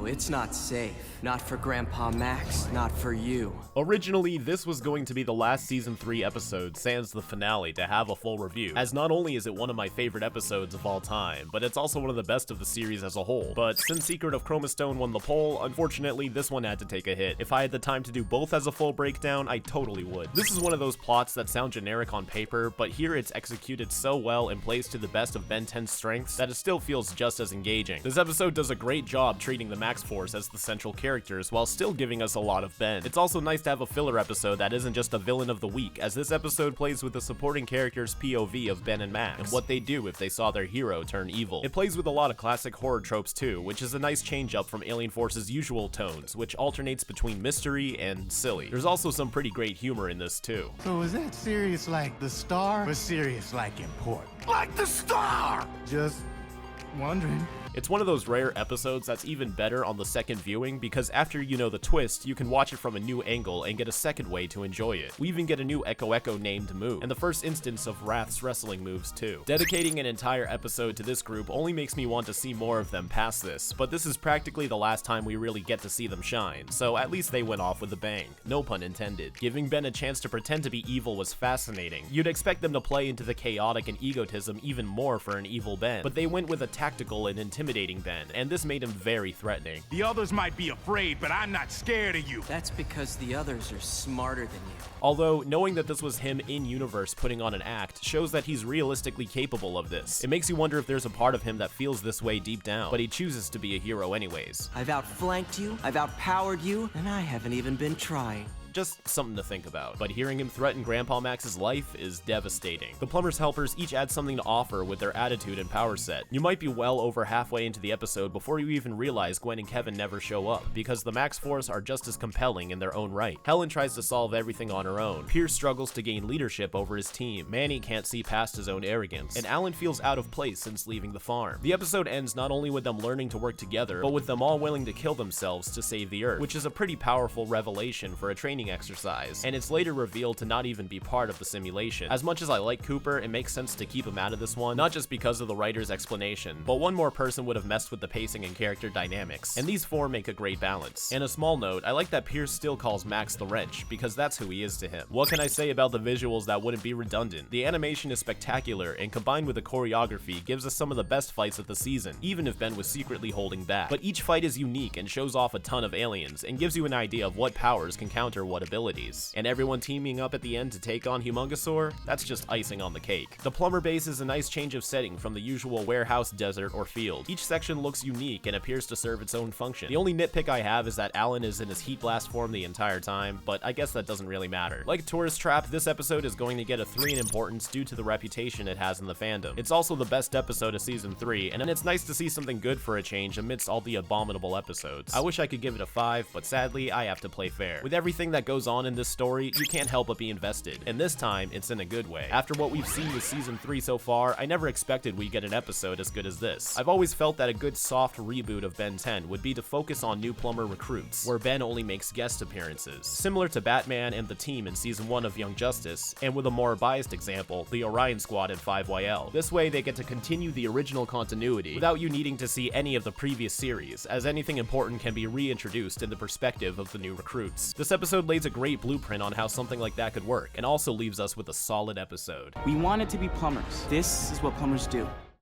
No, it's not safe. Not for Grandpa Max, not for you. Originally, this was going to be the last Season 3 episode, sans the finale, to have a full review, as not only is it one of my favorite episodes of all time, but it's also one of the best of the series as a whole. But since Secret of Chromastone won the poll, unfortunately, this one had to take a hit. If I had the time to do both as a full breakdown, I totally would. This is one of those plots that sound generic on paper, but here it's executed so well and plays to the best of Ben 10's strengths that it still feels just as engaging. This episode does a great job treating the Max Force as the central characters while still giving us a lot of Ben. It's also nice to have a filler episode that isn't just a villain of the week, as this episode plays with the supporting characters' POV of Ben and Max, and what they do if they saw their hero turn evil. It plays with a lot of classic horror tropes too, which is a nice change up from Alien Force's usual tones, which alternates between mystery and silly. There's also some pretty great humor in this too. So is that serious like the star, or serious like important? Like the star! Just wondering. It's one of those rare episodes that's even better on the second viewing, because after you know the twist, you can watch it from a new angle and get a second way to enjoy it. We even get a new Echo Echo named move, and the first instance of Wrath's wrestling moves too. Dedicating an entire episode to this group only makes me want to see more of them past this, but this is practically the last time we really get to see them shine, so at least they went off with a bang. No pun intended. Giving Ben a chance to pretend to be evil was fascinating. You'd expect them to play into the chaotic and egotism even more for an evil Ben, but they went with a tactical and intimidating Ben, and this made him very threatening. The others might be afraid, but I'm not scared of you. That's because the others are smarter than you. Although, knowing that this was him in-universe putting on an act shows that he's realistically capable of this. It makes you wonder if there's a part of him that feels this way deep down, but he chooses to be a hero anyways. I've outflanked you, I've outpowered you, and I haven't even been trying. Just something to think about. But hearing him threaten Grandpa Max's life is devastating. The Plumber's helpers each add something to offer with their attitude and power set. You might be well over halfway into the episode before you even realize Gwen and Kevin never show up, because the Max Force are just as compelling in their own right. Helen tries to solve everything on her own. Peirce struggles to gain leadership over his team. Manny can't see past his own arrogance. And Alan feels out of place since leaving the farm. The episode ends not only with them learning to work together, but with them all willing to kill themselves to save the Earth, which is a pretty powerful revelation for a training exercise, and it's later revealed to not even be part of the simulation. As much as I like Cooper, it makes sense to keep him out of this one, not just because of the writer's explanation, but one more person would have messed with the pacing and character dynamics, and these four make a great balance. And a small note, I like that Peirce still calls Max the Wrench, because that's who he is to him. What can I say about the visuals that wouldn't be redundant? The animation is spectacular, and combined with the choreography, gives us some of the best fights of the season, even if Ben was secretly holding back. But each fight is unique and shows off a ton of aliens, and gives you an idea of what powers can counter what abilities. And everyone teaming up at the end to take on Humongosaur? That's just icing on the cake. The Plumber base is a nice change of setting from the usual warehouse, desert, or field. Each section looks unique and appears to serve its own function. The only nitpick I have is that Alan is in his heat blast form the entire time, but I guess that doesn't really matter. Like Tourist Trap, this episode is going to get a 3 in importance due to the reputation it has in the fandom. It's also the best episode of Season 3, and it's nice to see something good for a change amidst all the abominable episodes. I wish I could give it a 5, but sadly, I have to play fair. With everything that goes on in this story, you can't help but be invested, and this time, it's in a good way. After what we've seen with Season 3 so far, I never expected we'd get an episode as good as this. I've always felt that a good soft reboot of Ben 10 would be to focus on new Plumber recruits, where Ben only makes guest appearances, similar to Batman and the team in Season 1 of Young Justice, and with a more biased example, the Orion Squad in 5YL. This way, they get to continue the original continuity without you needing to see any of the previous series, as anything important can be reintroduced in the perspective of the new recruits. This episode lays a great blueprint on how something like that could work, and also leaves us with a solid episode. We wanted to be plumbers. This is what plumbers do.